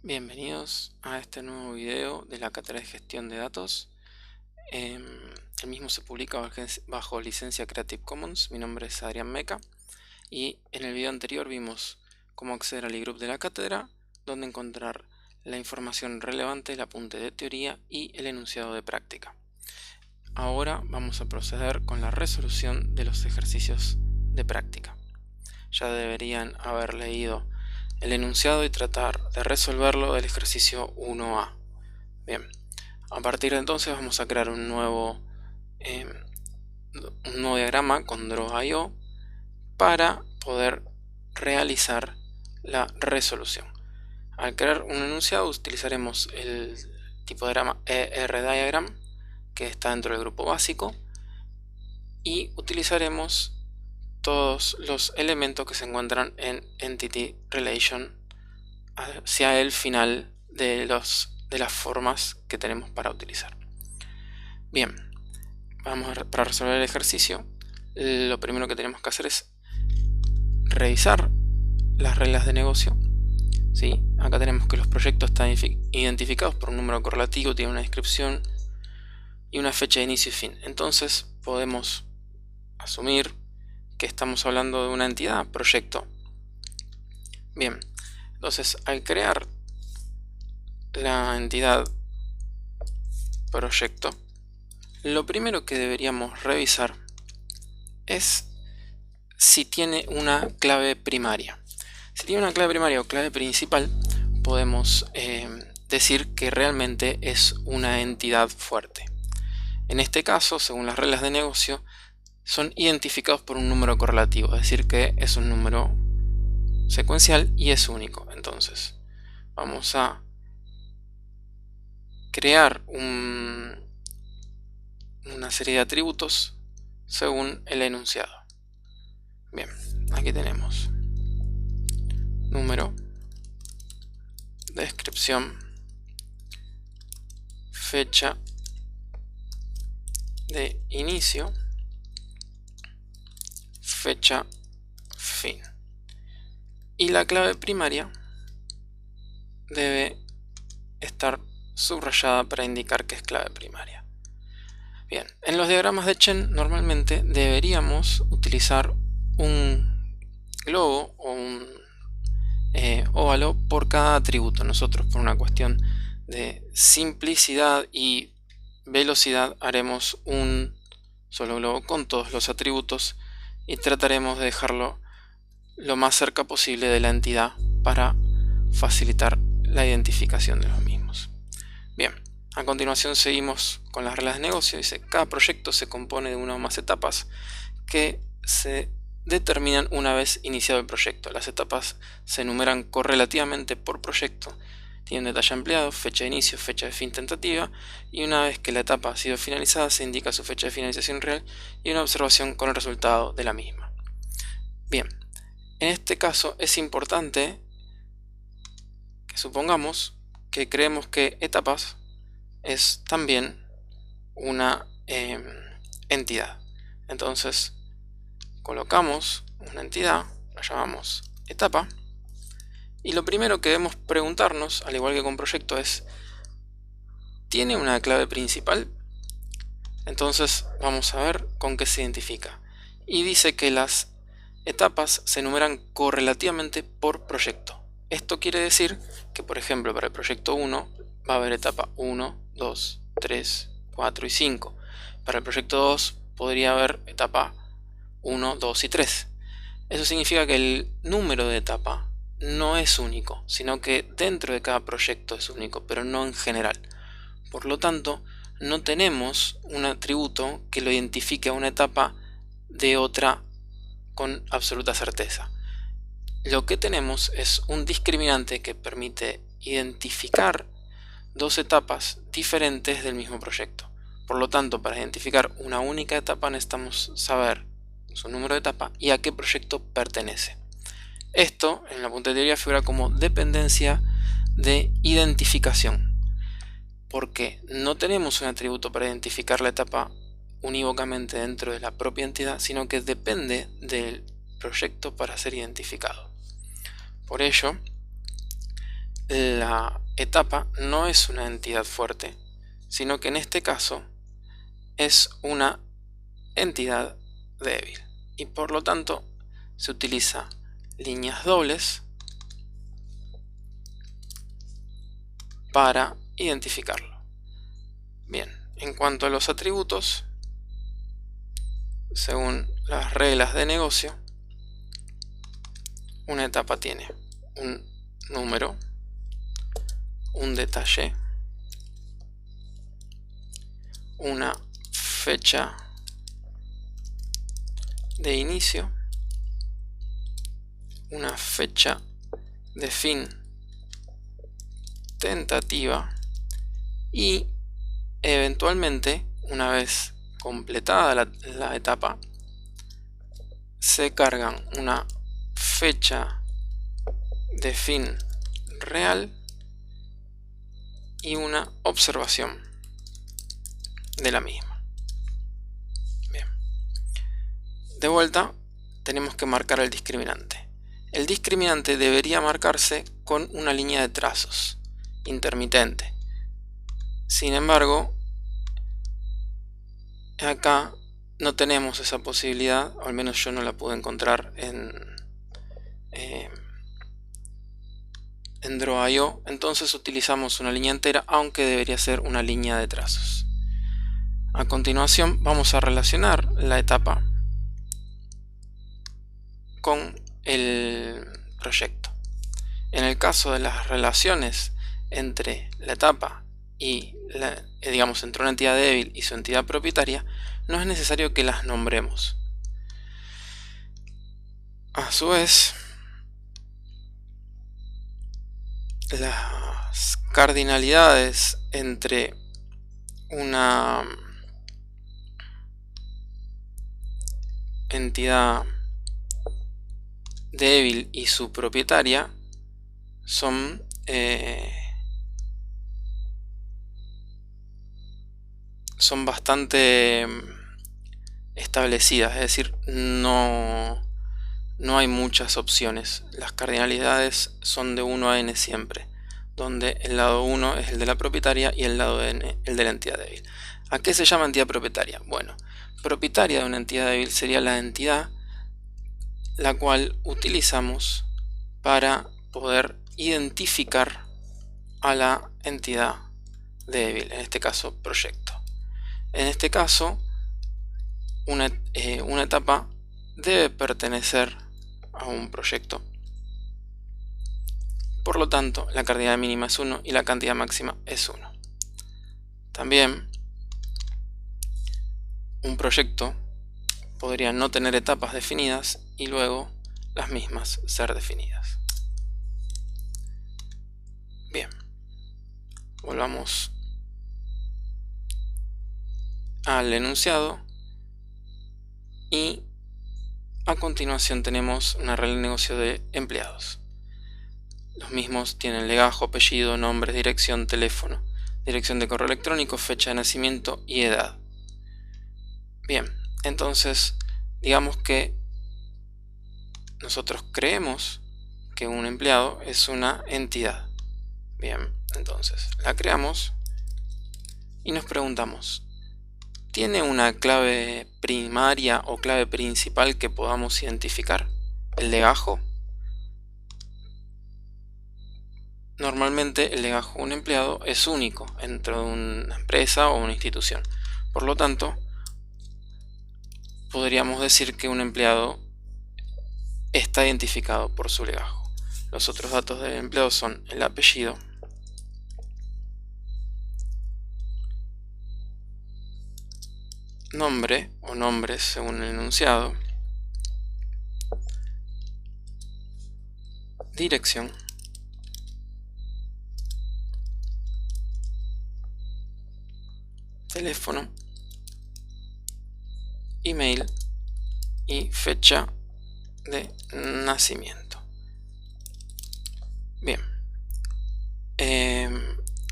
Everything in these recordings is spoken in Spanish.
Bienvenidos a este nuevo video de la cátedra de gestión de datos. Em, el mismo se publica bajo licencia Creative Commons. Mi nombre es Adrián Meca y en el video anterior vimos cómo acceder al eGroup de la cátedra, donde encontrar la información relevante, el apunte de teoría y el enunciado de práctica. Ahora vamos a proceder con la resolución de los ejercicios de práctica. Ya deberían haber leído el enunciado y tratar de resolverlo del ejercicio 1A. Bien, a partir de entonces vamos a crear un nuevo diagrama con draw.io para poder realizar la resolución. Al crear un enunciado utilizaremos el tipo de diagrama ERDiagram que está dentro del grupo básico y utilizaremos todos los elementos que se encuentran en Entity Relation hacia el final de las formas que tenemos para utilizar. Bien, para resolver el ejercicio, lo primero que tenemos que hacer es revisar las reglas de negocio. ¿Sí? Acá tenemos que los proyectos están identificados por un número correlativo, tienen una descripción y una fecha de inicio y fin. Entonces podemos asumir que estamos hablando de una entidad, proyecto. Bien, entonces al crear la entidad proyecto, lo primero que deberíamos revisar es si tiene una clave primaria. Si tiene una clave primaria o clave principal, podemos decir que realmente es una entidad fuerte. En este caso, según las reglas de negocio, son identificados por un número correlativo, es decir, que es un número secuencial y es único. Entonces, vamos a crear una serie de atributos según el enunciado. Bien, aquí tenemos número, descripción, fecha de inicio, fecha fin. Y la clave primaria debe estar subrayada para indicar que es clave primaria. Bien, en los diagramas de Chen normalmente deberíamos utilizar un globo o un óvalo por cada atributo. Nosotros, por una cuestión de simplicidad y velocidad, haremos un solo globo con todos los atributos y trataremos de dejarlo lo más cerca posible de la entidad para facilitar la identificación de los mismos. Bien, a continuación seguimos con las reglas de negocio. Dice: cada proyecto se compone de una o más etapas que se determinan una vez iniciado el proyecto. Las etapas se enumeran correlativamente por proyecto, tienen detalle ampliado, fecha de inicio, fecha de fin tentativa, y una vez que la etapa ha sido finalizada se indica su fecha de finalización real y una observación con el resultado de la misma. Bien, en este caso es importante que supongamos que creemos que etapas es también una entidad. Entonces colocamos una entidad, la llamamos etapa, y lo primero que debemos preguntarnos, al igual que con proyecto, es: ¿tiene una clave principal? Entonces vamos a ver con qué se identifica. Y dice que las etapas se enumeran correlativamente por proyecto. Esto quiere decir que, por ejemplo, para el proyecto 1 va a haber etapa 1, 2, 3, 4 y 5. Para el proyecto 2 podría haber etapa 1, 2 y 3. Eso significa que el número de etapa no es único, sino que dentro de cada proyecto es único, pero no en general. Por lo tanto, no tenemos un atributo que lo identifique a una etapa de otra con absoluta certeza. Lo que tenemos es un discriminante que permite identificar dos etapas diferentes del mismo proyecto. Por lo tanto, para identificar una única etapa necesitamos saber su número de etapa y a qué proyecto pertenece. Esto en la punta de teoría figura como dependencia de identificación, porque no tenemos un atributo para identificar la etapa unívocamente dentro de la propia entidad, sino que depende del proyecto para ser identificado. Por ello, la etapa no es una entidad fuerte, sino que en este caso es una entidad débil, y por lo tanto se utiliza líneas dobles para identificarlo. Bien, en cuanto a los atributos, según las reglas de negocio, una etapa tiene un número, un detalle, una fecha de inicio, una fecha de fin tentativa y eventualmente, una vez completada la etapa, se cargan una fecha de fin real y una observación de la misma. Bien. De vuelta, tenemos que marcar el discriminante. El discriminante debería marcarse con una línea de trazos intermitente. Sin embargo, acá no tenemos esa posibilidad, o al menos yo no la pude encontrar en Draw.io, entonces utilizamos una línea entera, aunque debería ser una línea de trazos. A continuación vamos a relacionar la etapa con el proyecto. En el caso de las relaciones entre la etapa y entre una entidad débil y su entidad propietaria, no es necesario que las nombremos. A su vez, las cardinalidades entre una entidad débil y su propietaria son bastante establecidas, es decir, no hay muchas opciones. Las cardinalidades son de 1 a n siempre, donde el lado 1 es el de la propietaria y el lado n el de la entidad débil. ¿A qué se llama entidad propietaria? Bueno, propietaria de una entidad débil sería la entidad la cual utilizamos para poder identificar a la entidad débil, en este caso proyecto. En este caso, una etapa debe pertenecer a un proyecto. Por lo tanto, la cantidad mínima es 1 y la cantidad máxima es 1. También, un proyecto podría no tener etapas definidas y luego las mismas ser definidas. Bien, volvamos al enunciado y a continuación tenemos una regla de negocio de empleados. Los mismos tienen legajo, apellido, nombre, dirección, teléfono, dirección de correo electrónico, fecha de nacimiento y edad. Bien, entonces digamos que nosotros creemos que un empleado es una entidad. Bien, entonces la creamos y nos preguntamos, ¿tiene una clave primaria o clave principal que podamos identificar? ¿El legajo? Normalmente el legajo de un empleado es único dentro de una empresa o una institución. Por lo tanto, podríamos decir que un empleado está identificado por su legajo. Los otros datos del empleado son el apellido, nombre o nombres según el enunciado, dirección, teléfono, email y fecha de nacimiento. Bien,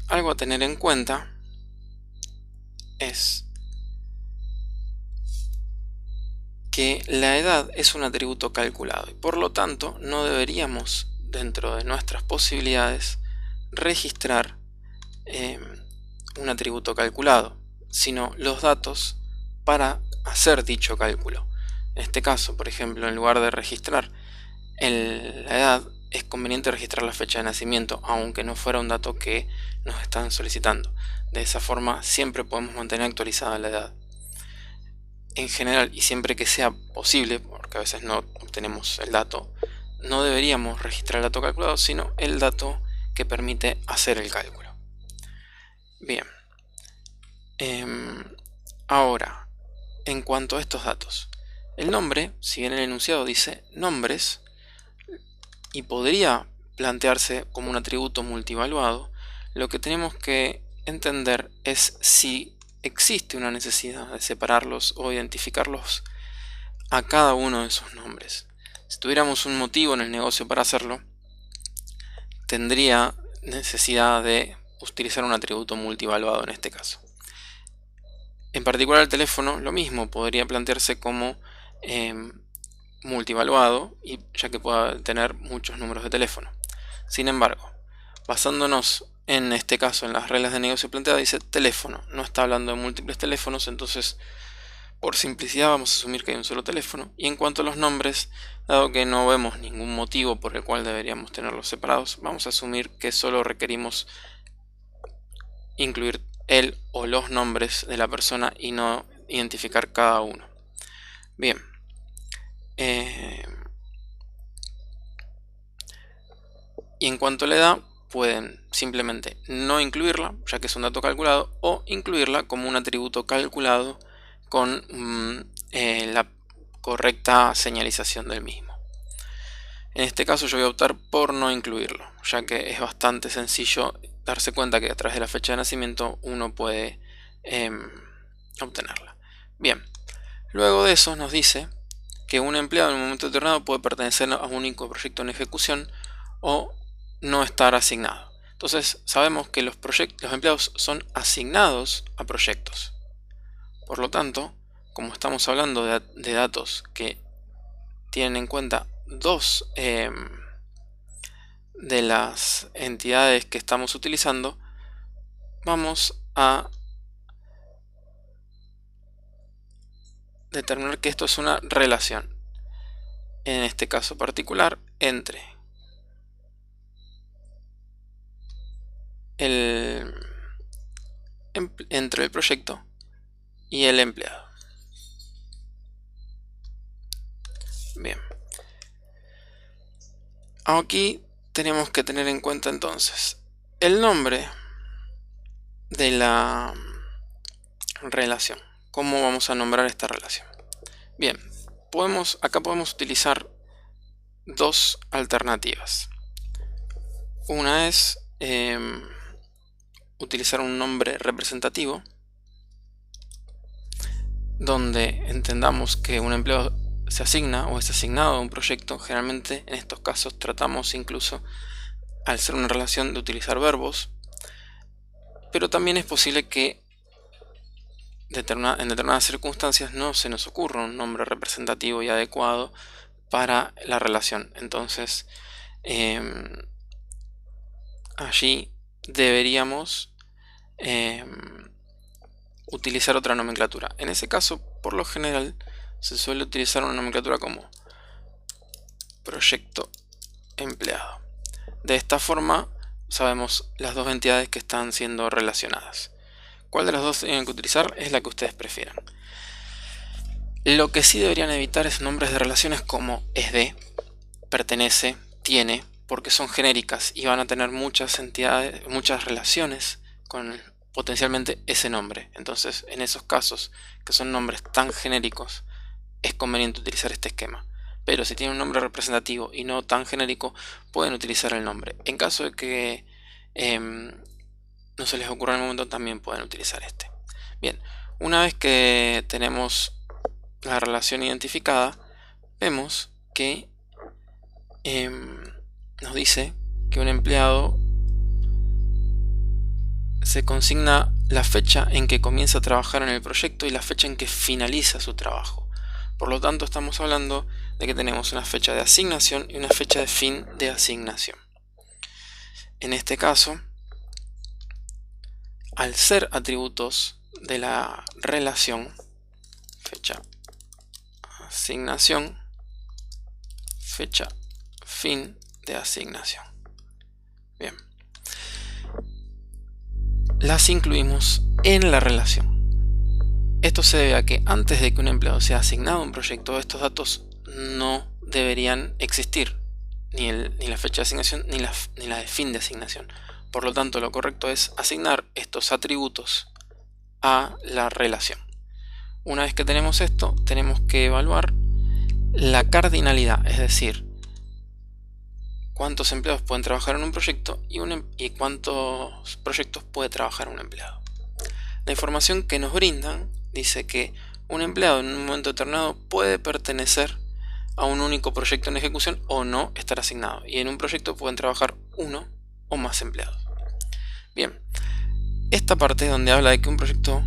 algo a tener en cuenta es que la edad es un atributo calculado y por lo tanto no deberíamos, dentro de nuestras posibilidades, registrar un atributo calculado, sino los datos para hacer dicho cálculo. En este caso, por ejemplo, en lugar de registrar la edad, es conveniente registrar la fecha de nacimiento, aunque no fuera un dato que nos están solicitando. De esa forma siempre podemos mantener actualizada la edad. En general, y siempre que sea posible, porque a veces no obtenemos el dato, no deberíamos registrar el dato calculado, sino el dato que permite hacer el cálculo. Bien. Ahora, en cuanto a estos datos, el nombre, si bien el enunciado dice nombres, y podría plantearse como un atributo multivaluado, lo que tenemos que entender es si existe una necesidad de separarlos o identificarlos a cada uno de sus nombres. Si tuviéramos un motivo en el negocio para hacerlo, tendría necesidad de utilizar un atributo multivaluado en este caso. En particular el teléfono, lo mismo, podría plantearse como multivaluado, y ya que pueda tener muchos números de teléfono. Sin embargo, basándonos en este caso en las reglas de negocio planteadas, dice teléfono, no está hablando de múltiples teléfonos, entonces por simplicidad vamos a asumir que hay un solo teléfono. Y en cuanto a los nombres, dado que no vemos ningún motivo por el cual deberíamos tenerlos separados, vamos a asumir que solo requerimos incluir el o los nombres de la persona y no identificar cada uno. Bien. Y en cuanto a la edad, pueden simplemente no incluirla, ya que es un dato calculado, o incluirla como un atributo calculado con la correcta señalización del mismo. En este caso yo voy a optar por no incluirlo, ya que es bastante sencillo darse cuenta que a través de la fecha de nacimiento uno puede obtenerla. Bien, luego de eso nos dice que un empleado en un momento determinado puede pertenecer a un único proyecto en ejecución o no estar asignado. Entonces sabemos que los empleados son asignados a proyectos. Por lo tanto, como estamos hablando de datos que tienen en cuenta dos de las entidades que estamos utilizando, vamos a determinar que esto es una relación, en este caso particular, entre el proyecto y el empleado. Bien. Aquí tenemos que tener en cuenta entonces el nombre de la relación. ¿Cómo vamos a nombrar esta relación? Bien, acá podemos utilizar dos alternativas. Una es utilizar un nombre representativo, donde entendamos que un empleado se asigna o es asignado a un proyecto. Generalmente en estos casos tratamos incluso, al ser una relación, de utilizar verbos, pero también es posible que en determinadas circunstancias no se nos ocurra un nombre representativo y adecuado para la relación. Entonces allí deberíamos utilizar otra nomenclatura. En ese caso, por lo general, se suele utilizar una nomenclatura como proyecto empleado. De esta forma sabemos las dos entidades que están siendo relacionadas. ¿Cuál de las dos tienen que utilizar? Es la que ustedes prefieran. Lo que sí deberían evitar es nombres de relaciones como es de, pertenece, tiene, porque son genéricas y van a tener muchas entidades, muchas relaciones con potencialmente ese nombre. Entonces, en esos casos que son nombres tan genéricos, es conveniente utilizar este esquema. Pero si tienen un nombre representativo y no tan genérico, pueden utilizar el nombre. En caso de que no se les ocurra en el momento, también pueden utilizar este. Bien, una vez que tenemos la relación identificada, vemos que nos dice que un empleado se consigna la fecha en que comienza a trabajar en el proyecto y la fecha en que finaliza su trabajo. Por lo tanto, estamos hablando de que tenemos una fecha de asignación y una fecha de fin de asignación. En este caso, al ser atributos de la relación fecha asignación, fecha fin de asignación. Bien. Las incluimos en la relación. Esto se debe a que antes de que un empleado sea asignado a un proyecto, estos datos no deberían existir, ni la fecha de asignación ni la de fin de asignación. Por lo tanto, lo correcto es asignar estos atributos a la relación. Una vez que tenemos esto, tenemos que evaluar la cardinalidad, es decir, cuántos empleados pueden trabajar en un proyecto y cuántos proyectos puede trabajar un empleado. La información que nos brindan dice que un empleado en un momento determinado puede pertenecer a un único proyecto en ejecución o no estar asignado, y en un proyecto pueden trabajar uno o más empleados. Bien, esta parte donde habla de que un proyecto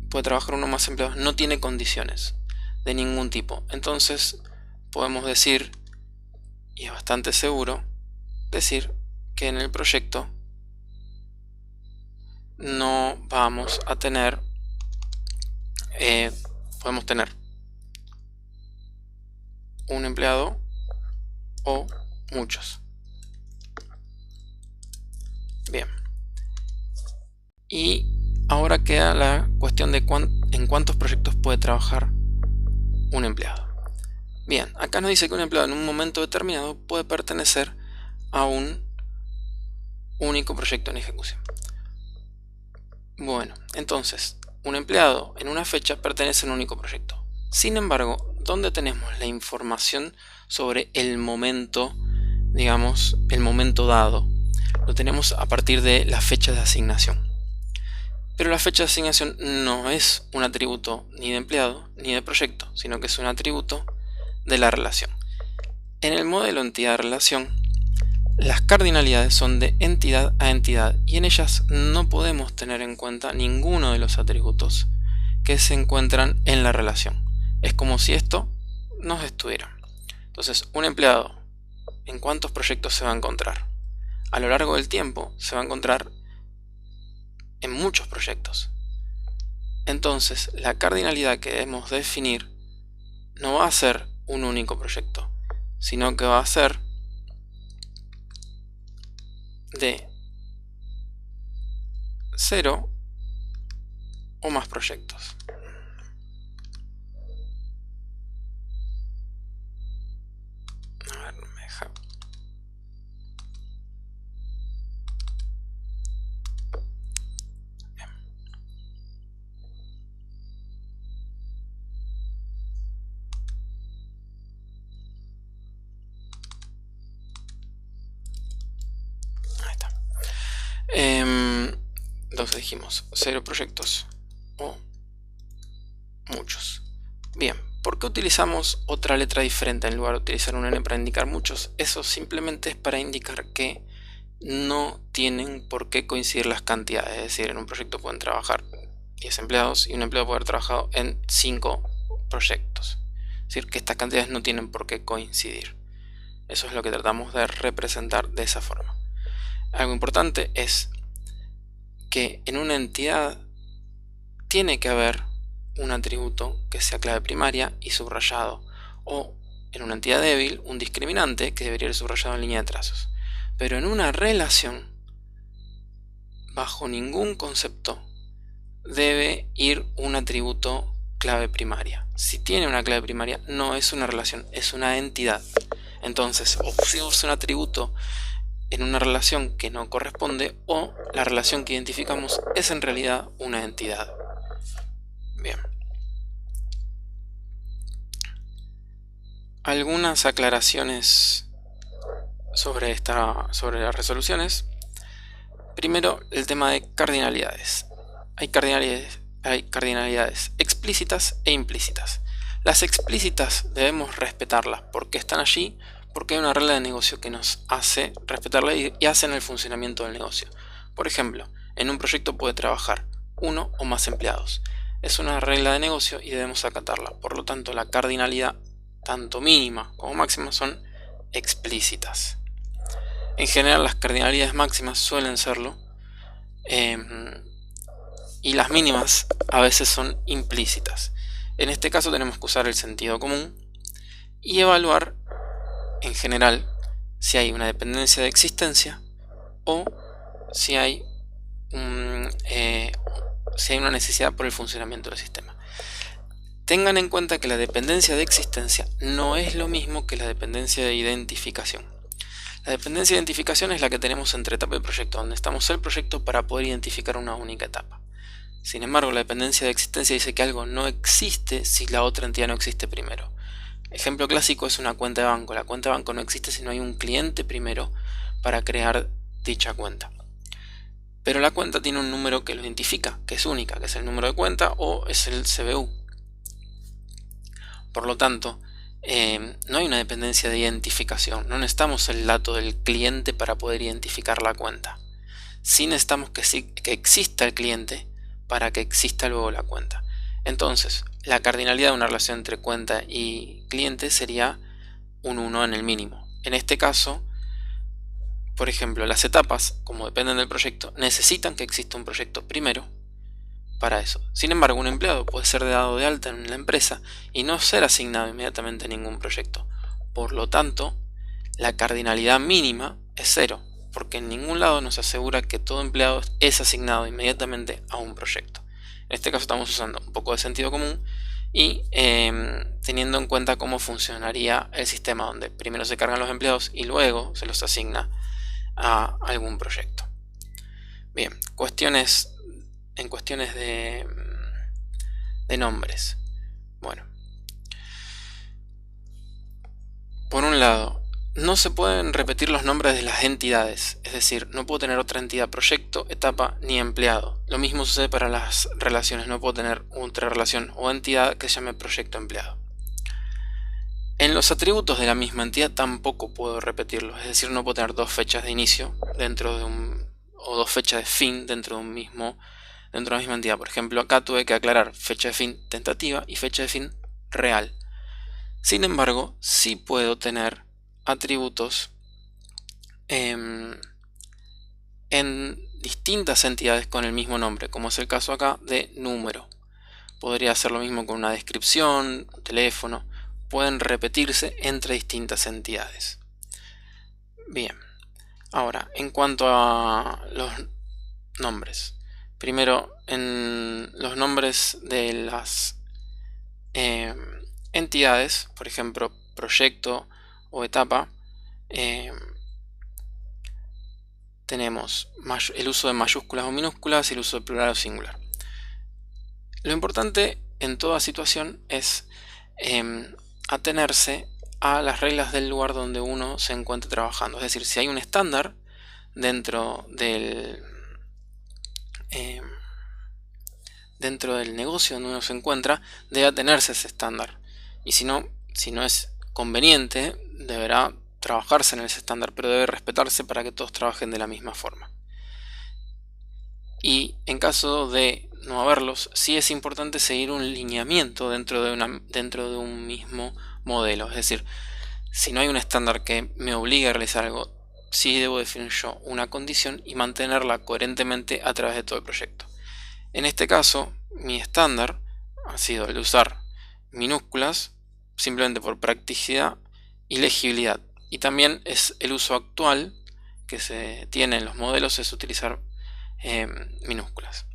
puede trabajar uno o más empleados no tiene condiciones de ningún tipo. Entonces podemos decir, y es bastante seguro, decir que en el proyecto no vamos a tener, podemos tener un empleado o muchos. Bien. Y ahora queda la cuestión de en cuántos proyectos puede trabajar un empleado. Bien, acá nos dice que un empleado en un momento determinado puede pertenecer a un único proyecto en ejecución. Bueno, entonces, un empleado en una fecha pertenece a un único proyecto. Sin embargo, ¿dónde tenemos la información sobre el momento, digamos, el momento dado? Lo tenemos a partir de la fecha de asignación. Pero la fecha de asignación no es un atributo ni de empleado ni de proyecto, sino que es un atributo de la relación. En el modelo entidad-relación, las cardinalidades son de entidad a entidad y en ellas no podemos tener en cuenta ninguno de los atributos que se encuentran en la relación. Es como si esto no estuviera. Entonces, un empleado, ¿en cuántos proyectos se va a encontrar? A lo largo del tiempo se va a encontrar en muchos proyectos. Entonces, la cardinalidad que debemos definir no va a ser un único proyecto, sino que va a ser de 0 o más proyectos. A ver, me deja. Bien. Ahí está. Entonces dijimos 0 proyectos o muchos. Bien, ¿por qué utilizamos otra letra diferente en lugar de utilizar un N para indicar muchos? Eso simplemente es para indicar que no tienen por qué coincidir las cantidades. Es decir, en un proyecto pueden trabajar 10 empleados y un empleado puede haber trabajado en 5 proyectos. Es decir, que estas cantidades no tienen por qué coincidir. Eso es lo que tratamos de representar de esa forma. Algo importante es que en una entidad tiene que haber un atributo que sea clave primaria y subrayado, o en una entidad débil un discriminante que debería ir subrayado en línea de trazos. Pero en una relación, bajo ningún concepto, debe ir un atributo clave primaria. Si tiene una clave primaria, no es una relación, es una entidad. Entonces, o pusimos un atributo en una relación que no corresponde, o la relación que identificamos es en realidad una entidad. Bien. Algunas aclaraciones sobre las resoluciones. Primero, el tema de cardinalidades. Hay cardinalidades explícitas e implícitas. Las explícitas debemos respetarlas porque están allí, porque hay una regla de negocio que nos hace respetarla y hacen el funcionamiento del negocio. Por ejemplo, en un proyecto puede trabajar uno o más empleados. Es una regla de negocio y debemos acatarla. Por lo tanto, la cardinalidad, tanto mínima como máxima, son explícitas. En general las cardinalidades máximas suelen serlo, y las mínimas a veces son implícitas. En este caso tenemos que usar el sentido común y evaluar en general si hay una dependencia de existencia o si hay una necesidad por el funcionamiento del sistema. Tengan en cuenta que la dependencia de existencia no es lo mismo que la dependencia de identificación. La dependencia de identificación es la que tenemos entre etapa y proyecto, donde estamos el proyecto para poder identificar una única etapa. Sin embargo, la dependencia de existencia dice que algo no existe si la otra entidad no existe primero. Ejemplo clásico es una cuenta de banco. La cuenta de banco no existe si no hay un cliente primero para crear dicha cuenta. Pero la cuenta tiene un número que lo identifica, que es única, que es el número de cuenta o es el CBU. Por lo tanto, no hay una dependencia de identificación. No necesitamos el dato del cliente para poder identificar la cuenta. Sí necesitamos que exista el cliente para que exista luego la cuenta. Entonces, la cardinalidad de una relación entre cuenta y cliente sería un 1 en el mínimo. En este caso, por ejemplo, las etapas, como dependen del proyecto, necesitan que exista un proyecto primero para eso. Sin embargo, un empleado puede ser dado de alta en la empresa y no ser asignado inmediatamente a ningún proyecto. Por lo tanto, la cardinalidad mínima es 0, porque en ningún lado nos asegura que todo empleado es asignado inmediatamente a un proyecto. En este caso estamos usando un poco de sentido común y teniendo en cuenta cómo funcionaría el sistema, donde primero se cargan los empleados y luego se los asigna a algún proyecto. Bien, en cuestiones de nombres. Bueno, por un lado, no se pueden repetir los nombres de las entidades, es decir, no puedo tener otra entidad proyecto, etapa ni empleado. Lo mismo sucede para las relaciones, no puedo tener otra relación o entidad que se llame proyecto empleado. En los atributos de la misma entidad tampoco puedo repetirlos, es decir, no puedo tener dos fechas de inicio dentro de o dos fechas de fin dentro de la misma entidad. Por ejemplo, acá tuve que aclarar fecha de fin tentativa y fecha de fin real. Sin embargo, sí puedo tener atributos en distintas entidades con el mismo nombre, como es el caso acá de número. Podría hacer lo mismo con una descripción, un teléfono. Pueden repetirse entre distintas entidades. Bien, ahora, en cuanto a los nombres. Primero, en los nombres de las entidades, por ejemplo, proyecto o etapa, tenemos el uso de mayúsculas o minúsculas y el uso de plural o singular. Lo importante en toda situación es atenerse a las reglas del lugar donde uno se encuentre trabajando. Es decir, si hay un estándar dentro del negocio donde uno se encuentra, debe atenerse a ese estándar. Y si no es conveniente, deberá trabajarse en ese estándar, pero debe respetarse para que todos trabajen de la misma forma. Y en caso de no haberlos, sí es importante seguir un lineamiento dentro de un mismo modelo. Es decir, si no hay un estándar que me obligue a realizar algo, sí debo definir yo una condición y mantenerla coherentemente a través de todo el proyecto. En este caso, mi estándar ha sido el de usar minúsculas simplemente por practicidad y legibilidad. Y también es el uso actual que se tiene en los modelos, es utilizar minúsculas.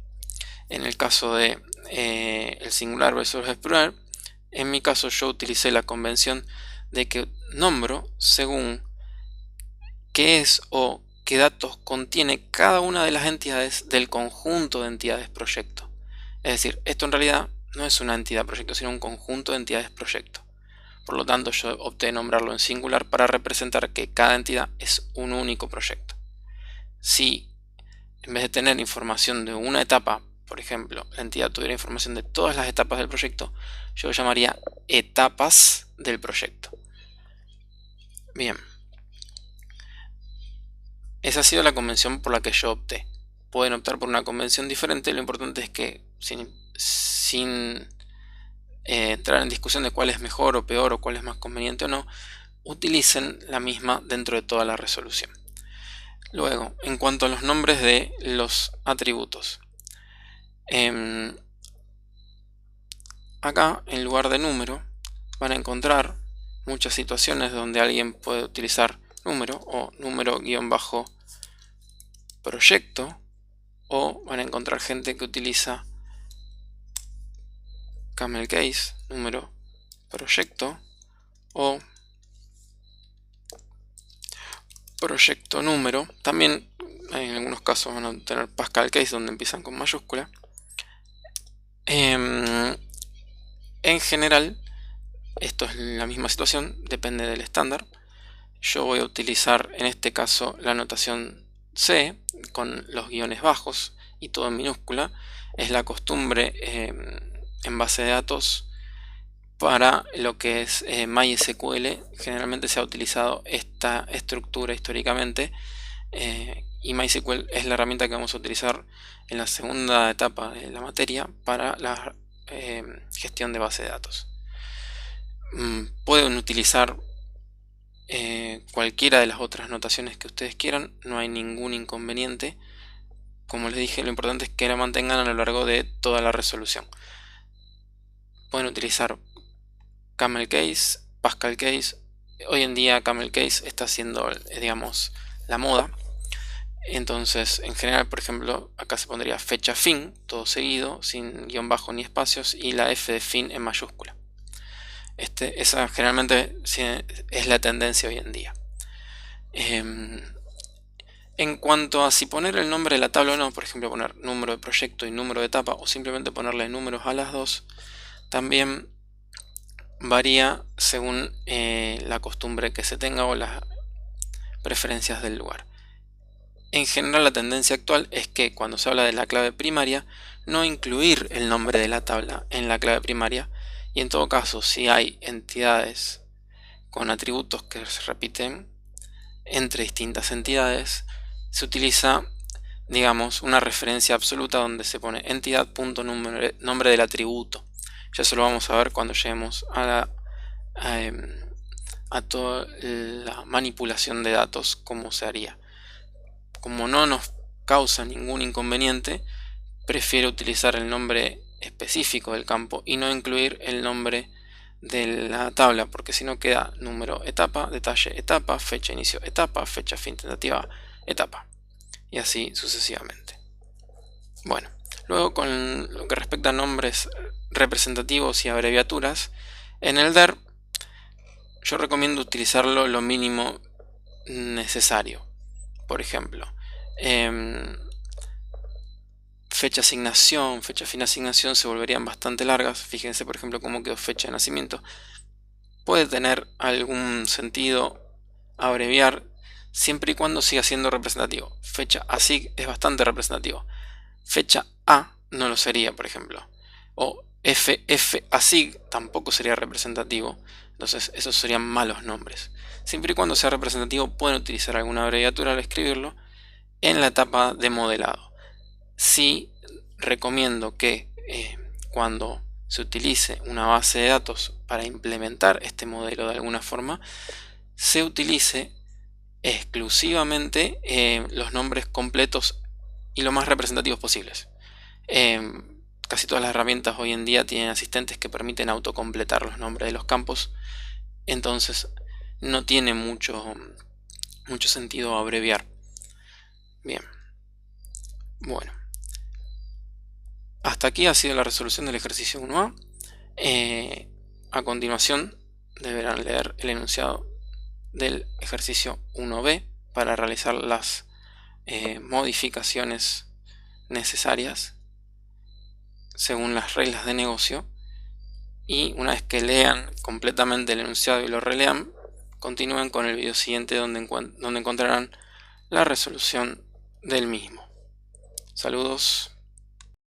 En el caso de el singular versus el plural, en mi caso yo utilicé la convención de que nombro según qué es o qué datos contiene cada una de las entidades del conjunto de entidades proyecto. Es decir, esto en realidad no es una entidad proyecto, sino un conjunto de entidades proyecto. Por lo tanto, yo opté nombrarlo en singular para representar que cada entidad es un único proyecto. Si en vez de tener información de una etapa, por ejemplo, la entidad tuviera información de todas las etapas del proyecto, yo lo llamaría etapas del proyecto. Bien. Esa ha sido la convención por la que yo opté. Pueden optar por una convención diferente, lo importante es que sin entrar en discusión de cuál es mejor o peor o cuál es más conveniente o no, utilicen la misma dentro de toda la resolución. Luego, en cuanto a los nombres de los atributos, acá en lugar de número van a encontrar muchas situaciones donde alguien puede utilizar número o número-proyecto, o van a encontrar gente que utiliza camel case, número proyecto, o proyecto número. También en algunos casos van a tener Pascal case donde empiezan con mayúscula. En general, esto es la misma situación, depende del estándar. Yo voy a utilizar en este caso la notación C con los guiones bajos y todo en minúscula. Es la costumbre en base de datos para lo que es MySQL. Generalmente se ha utilizado esta estructura históricamente, y MySQL es la herramienta que vamos a utilizar en la segunda etapa de la materia para la gestión de base de datos. Pueden utilizar cualquiera de las otras notaciones que ustedes quieran, no hay ningún inconveniente. Como les dije, lo importante es que la mantengan a lo largo de toda la resolución. Pueden utilizar camel case, Pascal case. Hoy en día camel case está siendo, digamos, la moda. Entonces, en general, por ejemplo, acá se pondría fecha fin, todo seguido, sin guión bajo ni espacios, y la F de fin en mayúscula. Esa generalmente es la tendencia hoy en día. En cuanto a si poner el nombre de la tabla o no, por ejemplo poner número de proyecto y número de etapa, o simplemente ponerle números a las dos, también varía según la costumbre que se tenga o las preferencias del lugar. En general, la tendencia actual es que cuando se habla de la clave primaria, no incluir el nombre de la tabla en la clave primaria, y en todo caso, si hay entidades con atributos que se repiten entre distintas entidades, se utiliza, digamos, una referencia absoluta donde se pone entidad.nombre del atributo. Ya eso lo vamos a ver cuando lleguemos a toda la manipulación de datos, cómo se haría. Como no nos causa ningún inconveniente, prefiero utilizar el nombre específico del campo y no incluir el nombre de la tabla, porque si no queda número etapa, detalle etapa, fecha inicio etapa, fecha fin tentativa etapa, y así sucesivamente. Bueno, luego con lo que respecta a nombres representativos y abreviaturas, en el DER yo recomiendo utilizarlo lo mínimo necesario. Por ejemplo, fecha asignación, fecha fin asignación se volverían bastante largas. Fíjense por ejemplo cómo quedó fecha de nacimiento. Puede tener algún sentido abreviar siempre y cuando siga siendo representativo. Fecha ASIG es bastante representativo. Fecha A no lo sería, por ejemplo. O FF ASIG tampoco sería representativo. Entonces esos serían malos nombres. Siempre y cuando sea representativo pueden utilizar alguna abreviatura al escribirlo en la etapa de modelado. Sí recomiendo que cuando se utilice una base de datos para implementar este modelo de alguna forma, se utilice exclusivamente los nombres completos y lo más representativos posibles. Casi todas las herramientas hoy en día tienen asistentes que permiten autocompletar los nombres de los campos, entonces no tiene mucho sentido abreviar. Bien, bueno, hasta aquí ha sido la resolución del ejercicio 1A. A continuación deberán leer el enunciado del ejercicio 1B para realizar las modificaciones necesarias según las reglas de negocio, y una vez que lean completamente el enunciado y lo relean, continúen con el video siguiente donde encontrarán la resolución del mismo. Saludos.